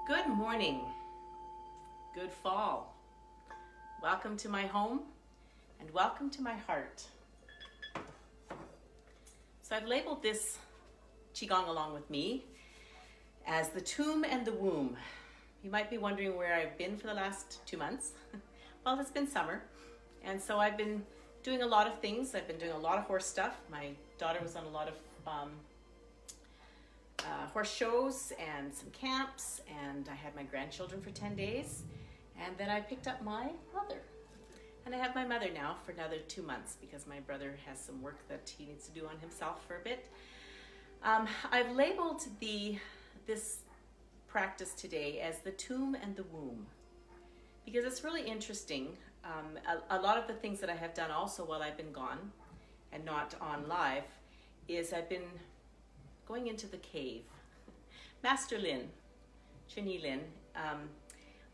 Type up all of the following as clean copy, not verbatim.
Good morning, good fall. Welcome to my home and welcome to my heart. So I've labeled this Qigong along with me as the tomb and the womb. You might be wondering where I've been for the last 2 months. Well, it's been summer, and so I've been doing a lot of things. I've been doing a lot of horse stuff. My daughter was on a lot of horse shows and some camps, and I had my grandchildren for 10 days, and then I picked up my mother. And I have my mother now for another 2 months because my brother has some work that he needs to do on himself for a bit. I've labeled this practice today as the tomb and the womb because it's really interesting. A lot of the things that I have done also while I've been gone and not on live is I've been going into the cave. Master Lin, Chunyi Lin,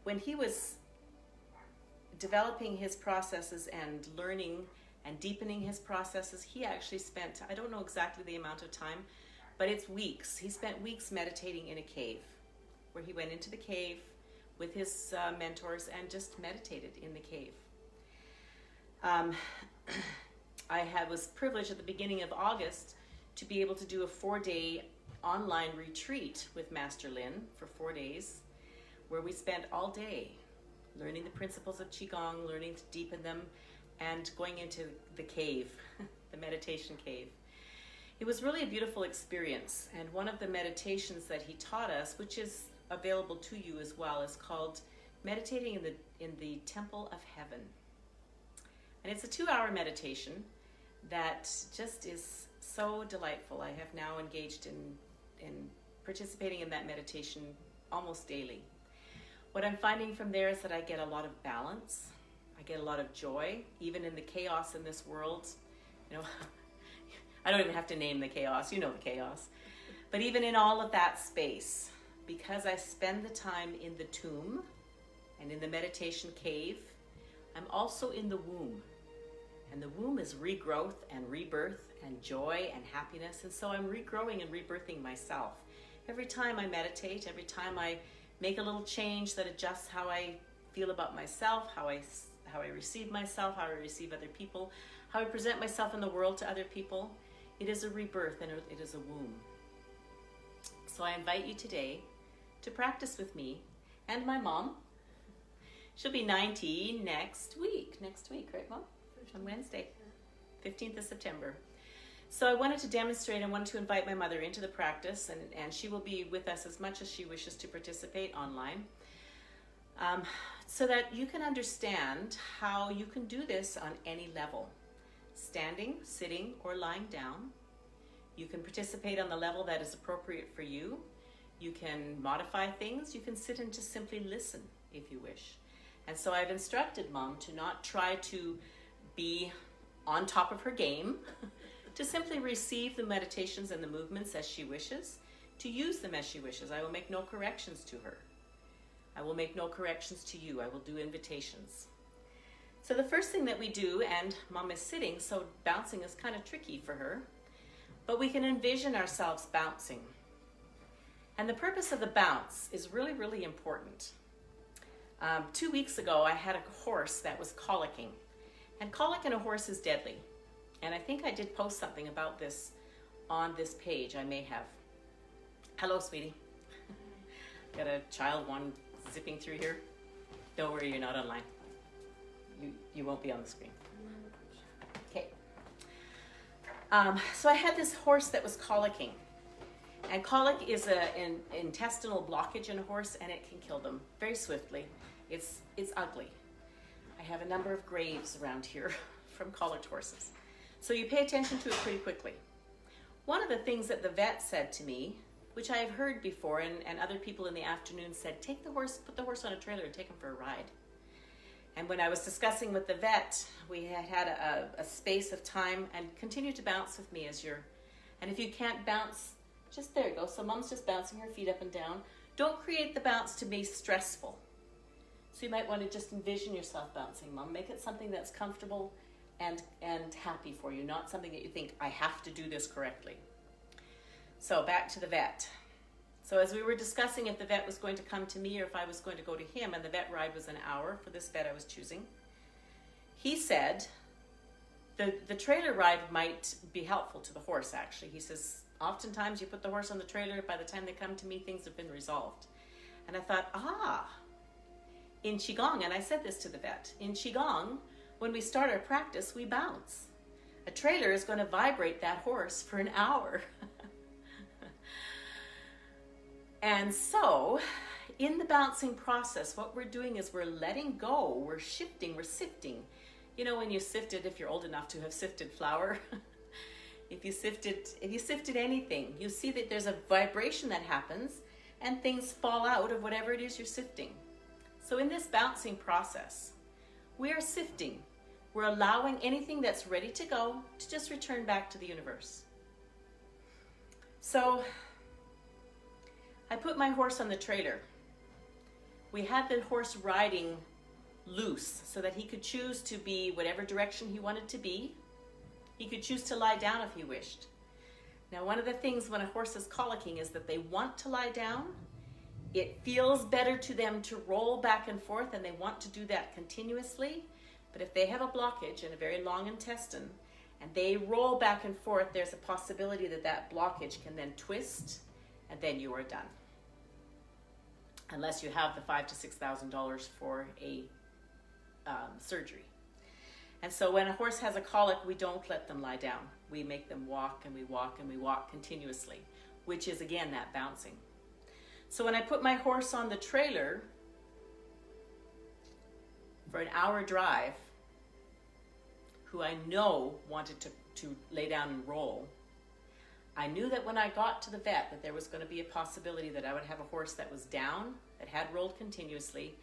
when he was developing his processes and learning and deepening his processes, he actually spent, I don't know exactly the amount of time, but it's weeks. He spent weeks meditating in a cave, where he went into the cave with his mentors and just meditated in the cave. I was privileged at the beginning of August to be able to do a 4-day online retreat with Master Lin for 4 days, where we spent all day learning the principles of Qigong, learning to deepen them, and going into the cave, the meditation cave. It was really a beautiful experience, and one of the meditations that he taught us, which is available to you as well, is called Meditating in the Temple of Heaven. And it's a 2-hour meditation that just is so delightful. I have now engaged in participating in that meditation almost daily. What I'm finding from there is that I get a lot of balance. I get a lot of joy, even in the chaos in this world. You know, I don't even have to name the chaos. You know the chaos. But even in all of that space, because I spend the time in the tomb and in the meditation cave, I'm also in the womb. And the womb is regrowth and rebirth and joy and happiness. And so I'm regrowing and rebirthing myself. Every time I meditate, every time I make a little change that adjusts how I feel about myself, how I receive myself, how I receive other people, how I present myself in the world to other people, it is a rebirth and it is a womb. So I invite you today to practice with me and my mom. She'll be 90 next week, right, Mom? On Wednesday, 15th of September. So I wanted to demonstrate, I wanted to invite my mother into the practice, and she will be with us as much as she wishes to participate online, so that you can understand how you can do this on any level, standing, sitting, or lying down. You can participate on the level that is appropriate for you. You can modify things. You can sit and just simply listen if you wish. And so I've instructed Mom to not try to be on top of her game, to simply receive the meditations and the movements as she wishes, to use them as she wishes. I will make no corrections to her. I will make no corrections to you. I will do invitations. So the first thing that we do, and Mom is sitting, so bouncing is kind of tricky for her, but we can envision ourselves bouncing. And the purpose of the bounce is really, really important. 2 weeks ago, I had a horse that was colicking. And colic in a horse is deadly. And I think I did post something about this on this page. I may have. Hello, sweetie. Got a child one zipping through here. Don't worry, you're not online. You won't be on the screen. Okay. So I had this horse that was colicking. And colic is an intestinal blockage in a horse, and it can kill them very swiftly. It's ugly. I have a number of graves around here from colicked horses. So you pay attention to it pretty quickly. One of the things that the vet said to me, which I have heard before, and other people in the afternoon said, take the horse, put the horse on a trailer and take him for a ride. And when I was discussing with the vet, we had a space of time, and continue to bounce with me as you're, and if you can't bounce, just there you go. So Mom's just bouncing her feet up and down. Don't create the bounce to be stressful. So you might want to just envision yourself bouncing, Mom. Make it something that's comfortable and happy for you, not something that you think, I have to do this correctly. So back to the vet. So as we were discussing if the vet was going to come to me or if I was going to go to him, and the vet ride was an hour for this vet I was choosing, he said the trailer ride might be helpful to the horse, actually. He says, oftentimes you put the horse on the trailer, by the time they come to me, things have been resolved. And I thought, in Qigong, and I said this to the vet, in Qigong, when we start our practice, we bounce. A trailer is going to vibrate that horse for an hour. And so, in the bouncing process, what we're doing is we're letting go, we're shifting, we're sifting. You know, when you sifted, if you're old enough to have sifted flour, if you sifted anything, you see that there's a vibration that happens and things fall out of whatever it is you're sifting. So in this bouncing process, we are sifting. We're allowing anything that's ready to go to just return back to the universe. So I put my horse on the trailer. We had the horse riding loose so that he could choose to be whatever direction he wanted to be. He could choose to lie down if he wished. Now, one of the things when a horse is colicking is that they want to lie down. It feels better to them to roll back and forth, and they want to do that continuously. But if they have a blockage in a very long intestine and they roll back and forth, there's a possibility that that blockage can then twist, and then you are done. Unless you have the $5,000 to $6,000 for a surgery. And so when a horse has a colic, we don't let them lie down. We make them walk and we walk and we walk continuously, which is again that bouncing. So when I put my horse on the trailer for an hour drive, who I know wanted to lay down and roll, I knew that when I got to the vet that there was going to be a possibility that I would have a horse that was down, that had rolled continuously,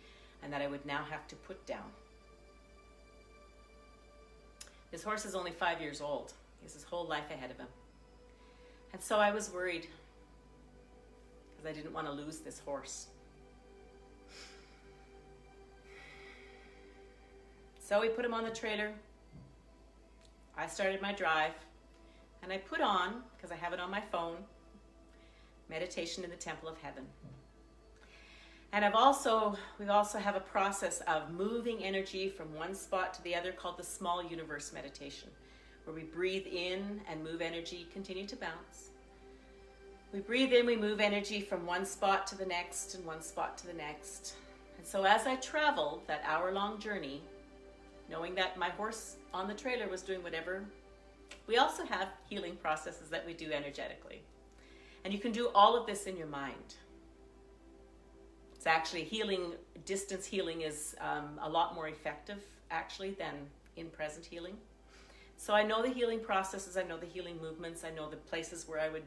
and that I would now have to put down. This horse is only 5 years old. He has his whole life ahead of him. And so I was worried because I didn't want to lose this horse. So we put him on the trailer. I started my drive, and I put on, because I have it on my phone, Meditation in the Temple of Heaven. And we also have a process of moving energy from one spot to the other called the Small Universe Meditation, where we breathe in and move energy, continue to bounce. We breathe in, we move energy from one spot to the next and one spot to the next. And so as I traveled that hour-long journey, knowing that my horse on the trailer was doing whatever, we also have healing processes that we do energetically. And you can do all of this in your mind. It's actually distance healing is a lot more effective actually than in-present healing. So I know the healing processes, I know the healing movements, I know the places where I would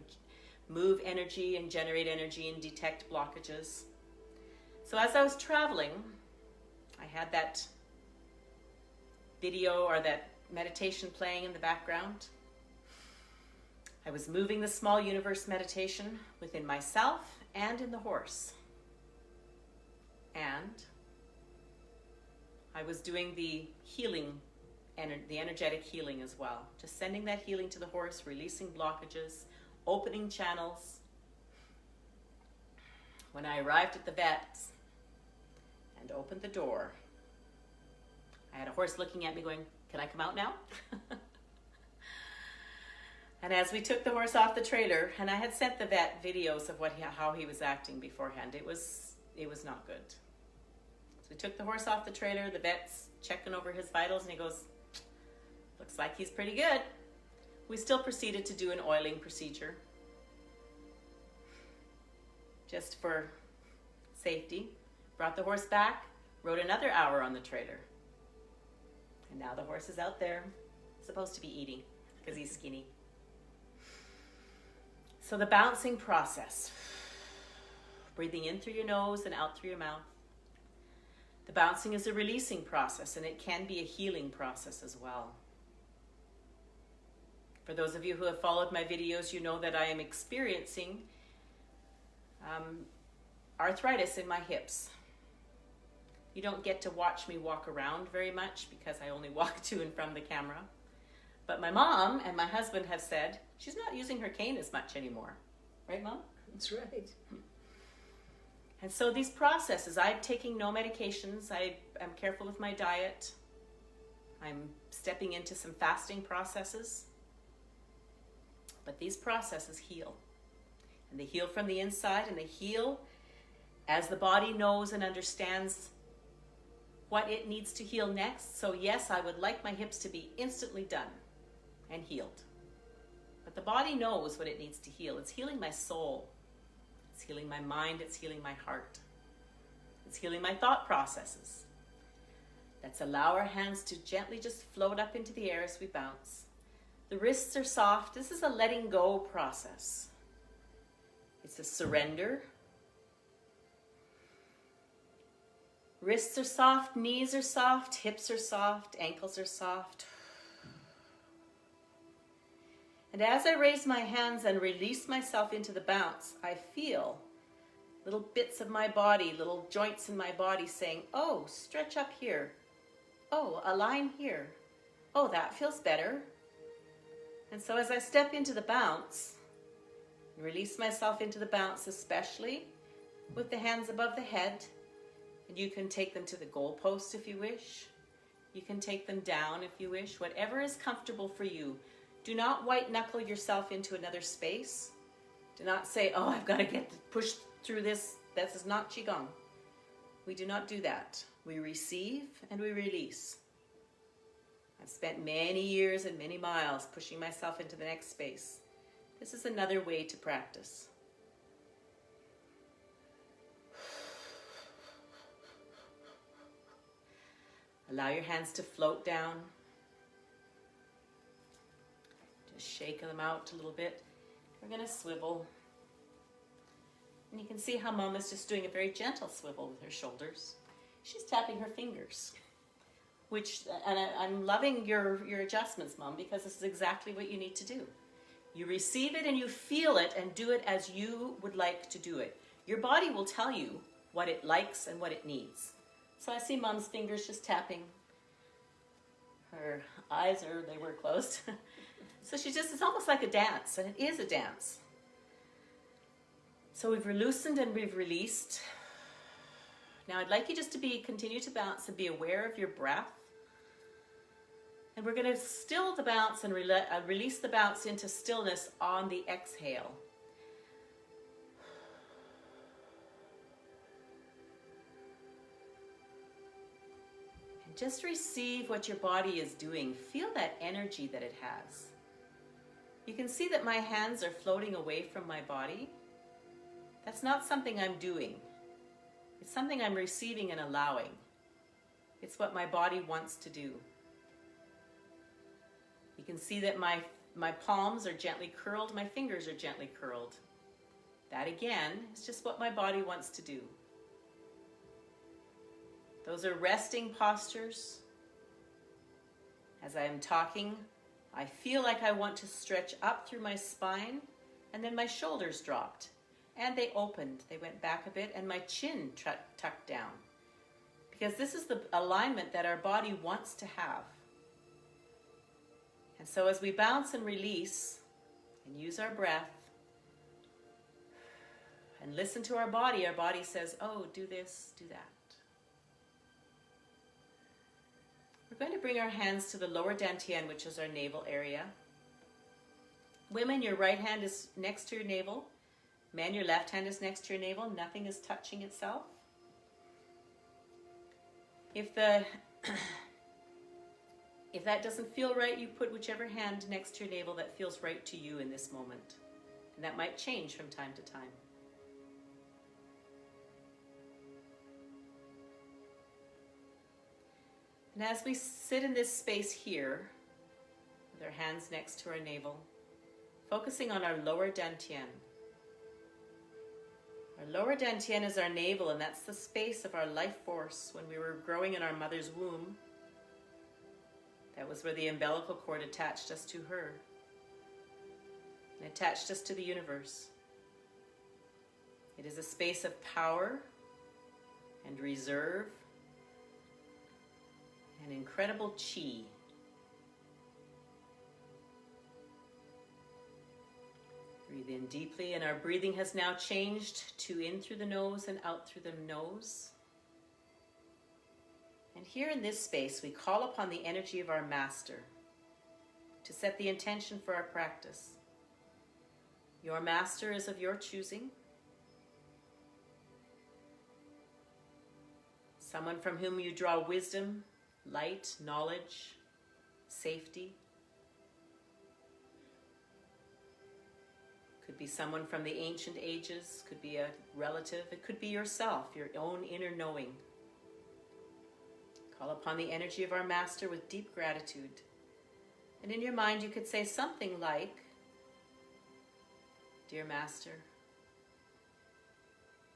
move energy and generate energy and detect blockages. So as I was traveling, I had that video or that meditation playing in the background. I was moving the Small Universe Meditation within myself and in the horse. And I was doing the healing, the energetic healing as well. Just sending that healing to the horse, releasing blockages, opening channels. When I arrived at the vet and opened the door, I had a horse looking at me going, "Can I come out now?" And as we took the horse off the trailer, and I had sent the vet videos of how he was acting beforehand, it was not good. So we took the horse off the trailer, the vet's checking over his vitals, and he goes, "Looks like he's pretty good." We still proceeded to do an oiling procedure, just for safety. Brought the horse back, rode another hour on the trailer. And now the horse is out there, supposed to be eating, because he's skinny. So the bouncing process, breathing in through your nose and out through your mouth. The bouncing is a releasing process, and it can be a healing process as well. For those of you who have followed my videos, you know that I am experiencing arthritis in my hips. You don't get to watch me walk around very much because I only walk to and from the camera. But my mom and my husband have said she's not using her cane as much anymore. Right, Mom? That's right. And so these processes, I'm taking no medications. I am careful with my diet. I'm stepping into some fasting processes. But these processes heal. And they heal from the inside, and they heal as the body knows and understands what it needs to heal next. So yes, I would like my hips to be instantly done and healed. But the body knows what it needs to heal. It's healing my soul. It's healing my mind. It's healing my heart. It's healing my thought processes. Let's allow our hands to gently just float up into the air as we bounce. The wrists are soft. This is a letting go process. It's a surrender. Wrists are soft, knees are soft, hips are soft, ankles are soft. And as I raise my hands and release myself into the bounce, I feel little bits of my body, little joints in my body saying, oh, stretch up here. Oh, align here. Oh, that feels better. And so as I step into the bounce, and release myself into the bounce, especially with the hands above the head, and you can take them to the goalpost if you wish. You can take them down if you wish. Whatever is comfortable for you. Do not white knuckle yourself into another space. Do not say, oh, I've got to push through this. This is not Qigong. We do not do that. We receive and we release. I've spent many years and many miles pushing myself into the next space. This is another way to practice. Allow your hands to float down. Just shake them out a little bit. We're going to swivel. And you can see how Mom is just doing a very gentle swivel with her shoulders. She's tapping her fingers. I'm loving your adjustments, Mom, because this is exactly what you need to do. You receive it and you feel it and do it as you would like to do it. Your body will tell you what it likes and what it needs. So I see Mom's fingers just tapping. Her eyes they were closed. So it's almost like a dance, and it is a dance. So we've loosened and we've released. Now I'd like you just to continue to bounce and be aware of your breath. And we're going to still the bounce and release the bounce into stillness on the exhale. And just receive what your body is doing. Feel that energy that it has. You can see that my hands are floating away from my body. That's not something I'm doing. It's something I'm receiving and allowing. It's what my body wants to do. You can see that my palms are gently curled, my fingers are gently curled. That again is just what my body wants to do. Those are resting postures. As I am talking, I feel like I want to stretch up through my spine, and then my shoulders dropped. And they opened, they went back a bit, and my chin tucked down. Because this is the alignment that our body wants to have. And so as we bounce and release, and use our breath, and listen to our body says, oh, do this, do that. We're going to bring our hands to the lower dantian, which is our navel area. Women, your right hand is next to your navel. Men, your left hand is next to your navel. Nothing is touching itself. If that doesn't feel right, you put whichever hand next to your navel that feels right to you in this moment. And that might change from time to time. And as we sit in this space here, with our hands next to our navel, focusing on our lower dantian. Our lower dantian is our navel, and that's the space of our life force when we were growing in our mother's womb. That was where the umbilical cord attached us to her and attached us to the universe. It is a space of power and reserve and incredible chi. Breathe in deeply, and our breathing has now changed to in through the nose and out through the nose. And here in this space, we call upon the energy of our Master to set the intention for our practice. Your Master is of your choosing. Someone from whom you draw wisdom, light, knowledge, safety. Could be someone from the ancient ages, could be a relative, it could be yourself, your own inner knowing. Call upon the energy of our Master with deep gratitude. And in your mind you could say something like, Dear Master,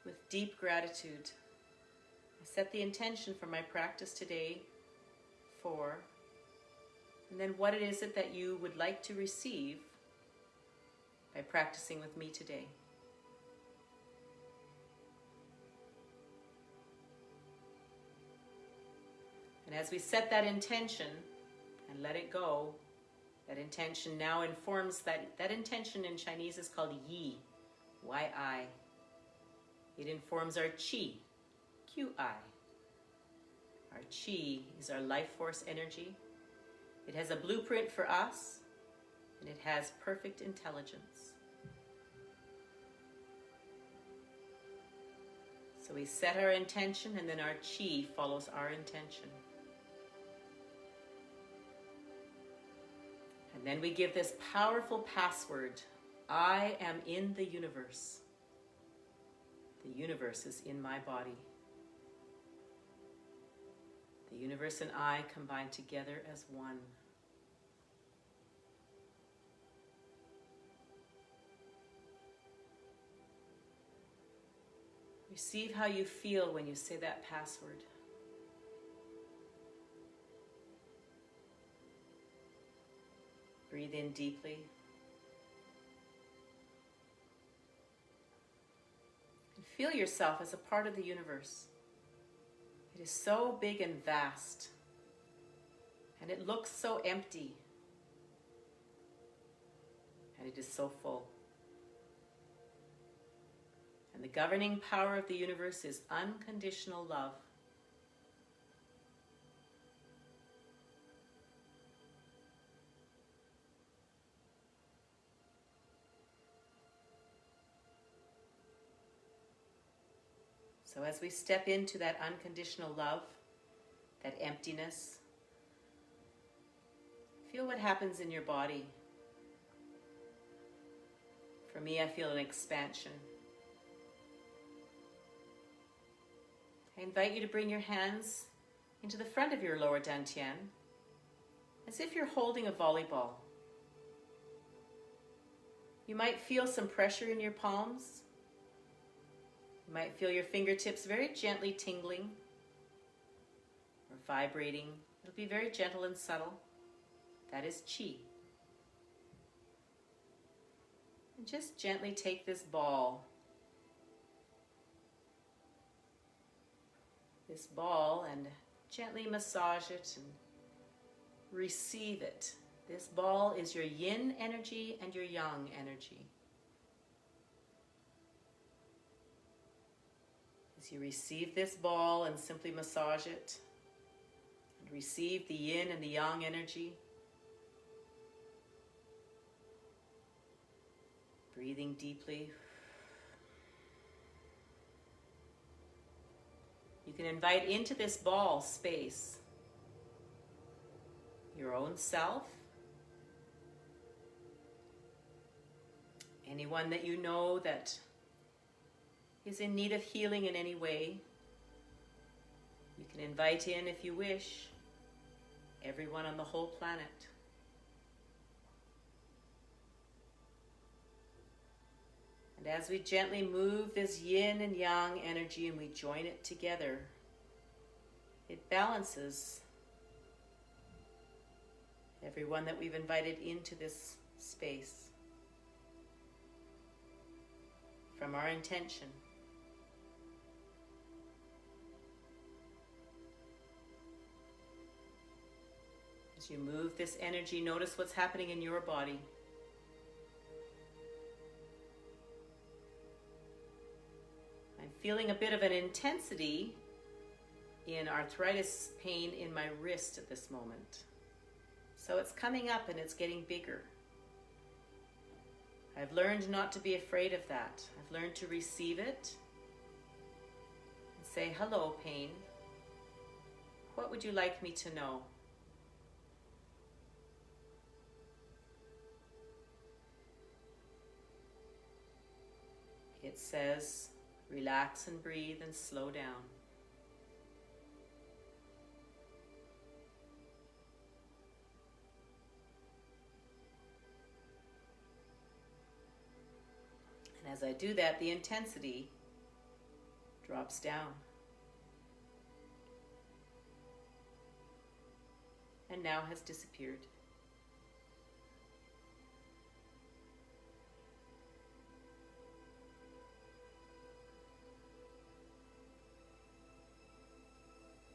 with deep gratitude, I set the intention for my practice today for, and then what it is it that you would like to receive by practicing with me today. And as we set that intention and let it go, that intention now informs that intention in Chinese is called Yi, Y-I. It informs our Qi, Q-I. Our Qi is our life force energy. It has a blueprint for us, and it has perfect intelligence. So we set our intention, and then our Qi follows our intention. And then we give this powerful password, I am in the universe. The universe is in my body. The universe and I combine together as one. Receive how you feel when you say that password. Breathe in deeply. And feel yourself as a part of the universe. It is so big and vast, and it looks so empty, and it is so full. And the governing power of the universe is unconditional love. So as we step into that unconditional love, that emptiness, feel what happens in your body. For me, I feel an expansion. I invite you to bring your hands into the front of your lower dantian, as if you're holding a volleyball. You might feel some pressure in your palms. You might feel your fingertips very gently tingling or vibrating. It'll be very gentle and subtle. That is Qi. And just gently take this ball, and gently massage it and receive it. This ball is your yin energy and your yang energy. As you receive this ball and simply massage it, and receive the yin and the yang energy, breathing deeply. You can invite into this ball space your own self, anyone that you know that is in need of healing in any way. You can invite in, if you wish, everyone on the whole planet. And as we gently move this yin and yang energy and we join it together, it balances everyone that we've invited into this space from our intention. As you move this energy, notice what's happening in your body. feeling a bit of an intensity in arthritis pain in my wrist at this moment. So it's coming up and it's getting bigger. I've learned not to be afraid of that. I've learned to receive it and say, hello, pain. What would you like me to know? It says, relax and breathe and slow down. And as I do that, the intensity drops down. And now has disappeared.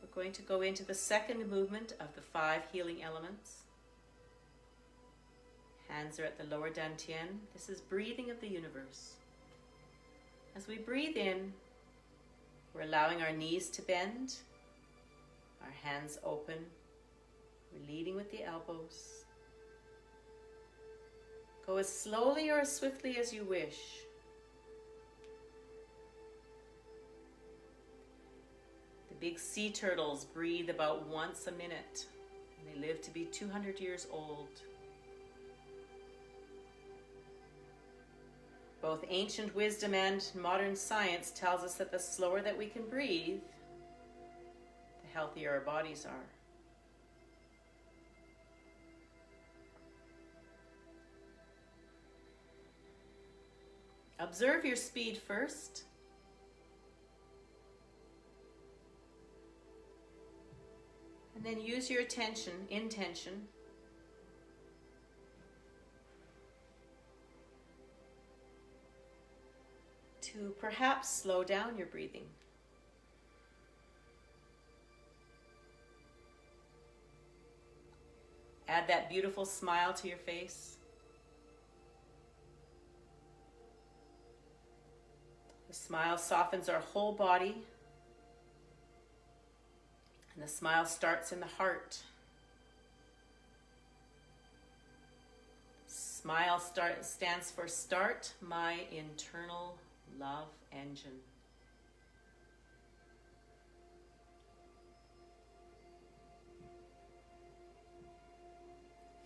We're going to go into the second movement of the 5 healing elements. Hands are at the lower dantian. This is breathing of the universe. As we breathe in, we're allowing our knees to bend, our hands open. We're leading with the elbows. Go as slowly or as swiftly as you wish. The big sea turtles breathe about once a minute, and they live to be 200 years old. Both ancient wisdom and modern science tells us that the slower that we can breathe, the healthier our bodies are. Observe your speed first. And then use your intention, to perhaps slow down your breathing. Add that beautiful smile to your face. The smile softens our whole body. And the smile starts in the heart. Smile stands for start my internal love engine.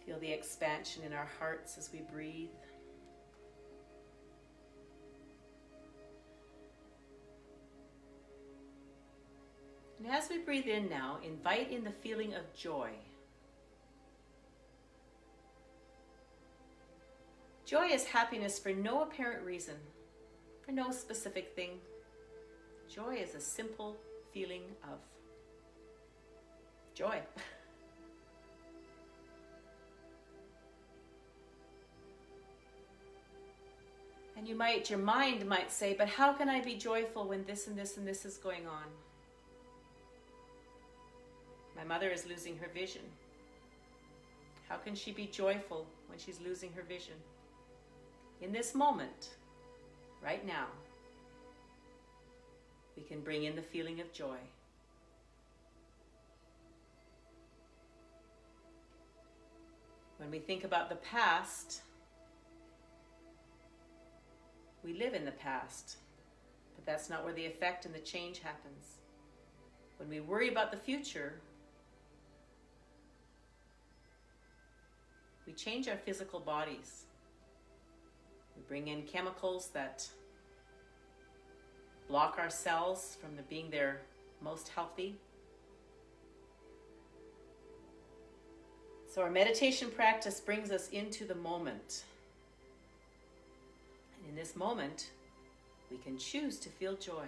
Feel the expansion in our hearts as we breathe. And as we breathe in now, invite in the feeling of joy. Joy is happiness for no apparent reason, for no specific thing. Joy is a simple feeling of joy. And your mind might say, but how can I be joyful when this and this and this is going on? My mother is losing her vision. How can she be joyful when she's losing her vision? In this moment, right now, we can bring in the feeling of joy. When we think about the past, we live in the past, but that's not where the effect and the change happens. When we worry about the future, we change our physical bodies. We bring in chemicals that block our cells from being their most healthy. So our meditation practice brings us into the moment. And in this moment, we can choose to feel joy.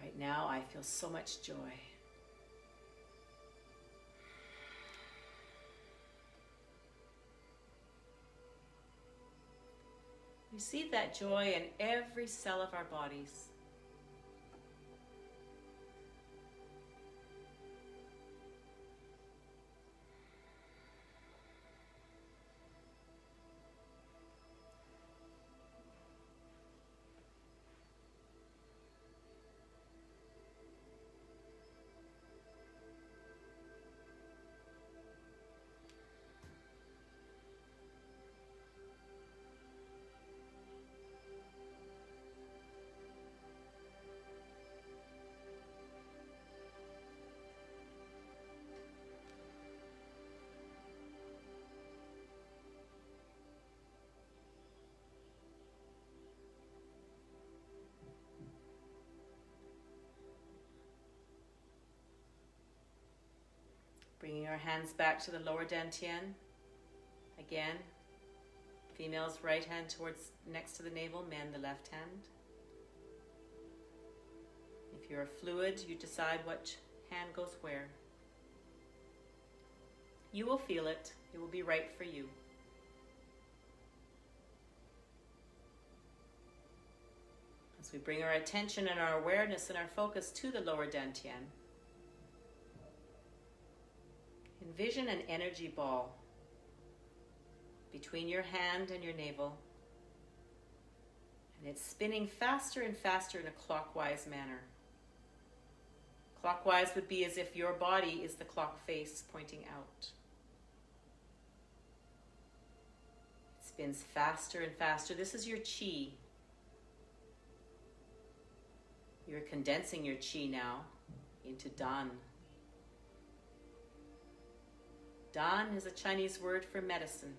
Right now, I feel so much joy. Receive that joy in every cell of our bodies. Bringing our hands back to the lower dantian. Again, female's right hand towards next to the navel, men the left hand. If you're fluid, you decide what hand goes where. You will feel it. It will be right for you. As we bring our attention and our awareness and our focus to the lower dantian, envision an energy ball between your hand and your navel, and it's spinning faster and faster in a clockwise manner. Clockwise would be as if your body is the clock face pointing out. It spins faster and faster. This is your chi. You're condensing your chi now into Dan. Dan is a Chinese word for medicine.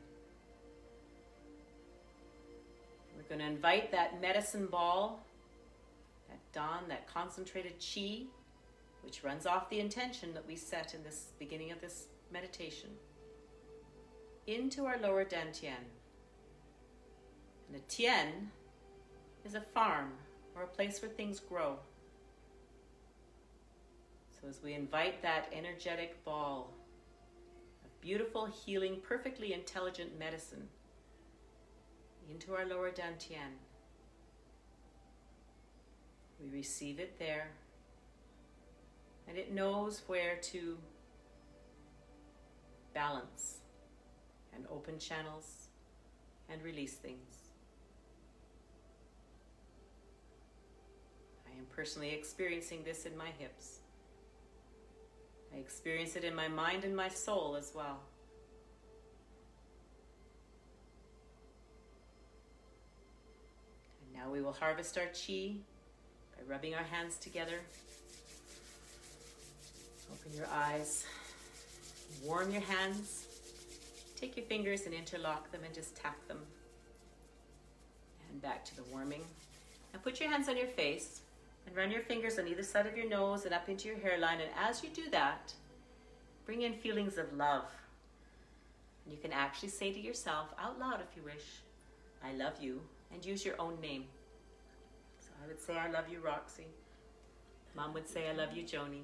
We're going to invite that medicine ball, that Dan, that concentrated chi, which runs off the intention that we set in this beginning of this meditation, into our lower dantian. And a tian is a farm or a place where things grow. So as we invite that energetic ball, beautiful, healing, perfectly intelligent medicine into our lower dantian, we receive it there, and it knows where to balance and open channels and release things. I am personally experiencing this in my hips. I experience it in my mind and my soul as well. And now we will harvest our chi by rubbing our hands together. Open your eyes. Warm your hands. Take your fingers and interlock them and just tap them. And back to the warming. Now put your hands on your face. And run your fingers on either side of your nose and up into your hairline. And as you do that, bring in feelings of love. And you can actually say to yourself, out loud if you wish, I love you, and use your own name. So I would say, I love you, Roxy. Mom would say, I love you, Joni.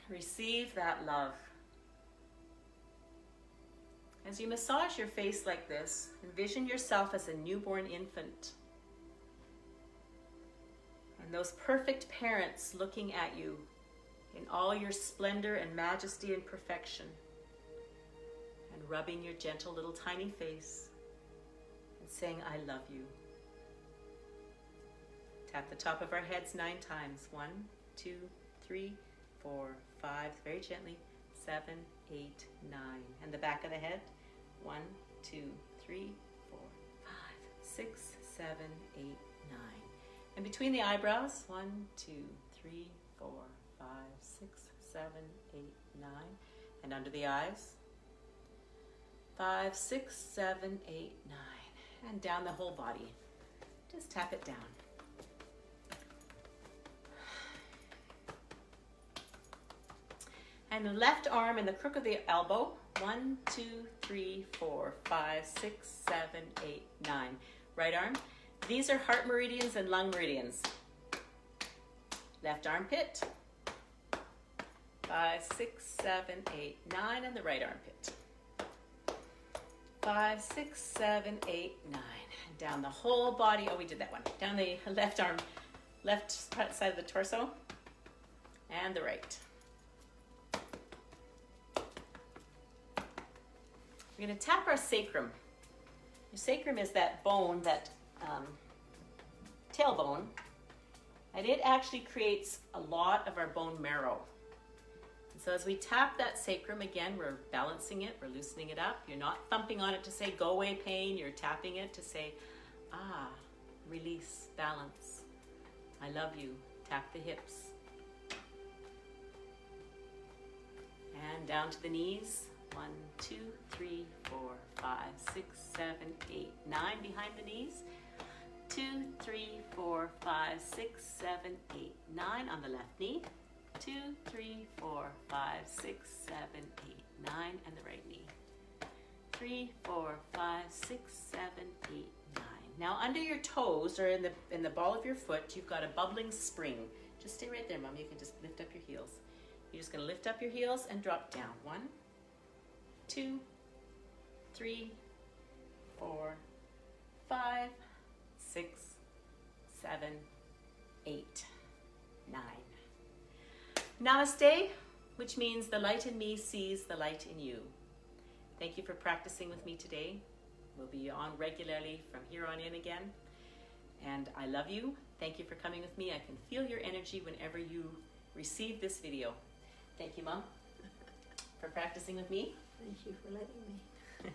Receive that love. As you massage your face like this, envision yourself as a newborn infant. And those perfect parents looking at you in all your splendor and majesty and perfection, and rubbing your gentle little tiny face and saying, I love you. Tap the top of our heads 9 times. 1, 2, 3, 4, 5, very gently, 7, 8, 9. And the back of the head, 1, 2, 3, 4, 5, 6, 7, 8, 9. And between the eyebrows, 1, 2, 3, 4, 5, 6, 7, 8, 9. And under the eyes, 5, 6, 7, 8, 9. And down the whole body. Just tap it down. And the left arm in the crook of the elbow. 1, 2, 3, 4, 5, 6, 7, 8, 9. Right arm. These are heart meridians and lung meridians. Left armpit. 5, 6, 7, 8, 9. And the right armpit. 5, 6, 7, 8, 9. And down the whole body. Oh, we did that one. Down the left arm, left side of the torso. And the right. We're going to tap our sacrum. Your sacrum is that bone, that tailbone, and it actually creates a lot of our bone marrow. And so as we tap that sacrum, again, we're balancing it, we're loosening it up. You're not thumping on it to say, go away pain. You're tapping it to say, release, balance. I love you. Tap the hips. And down to the knees. 1, 2, 3, 4, 5, 6, 7, 8, 9 behind the knees. 2, 3, 4, 5, 6, 7, 8, 9 on the left knee. 2, 3, 4, 5, 6, 7, 8, 9, and the right knee. 3, 4, 5, 6, 7, 8, 9. Now under your toes or in the ball of your foot, you've got a bubbling spring. Just stay right there, Mom. You can just lift up your heels. You're just going to lift up your heels and drop down. 1, 2, 3, 4, 5, 6, 7, 8, 9. Namaste, which means the light in me sees the light in you. Thank you for practicing with me today. We'll be on regularly from here on in again. And I love you. Thank you for coming with me. I can feel your energy whenever you receive this video. Thank you, Mom, for practicing with me. Thank you for letting me.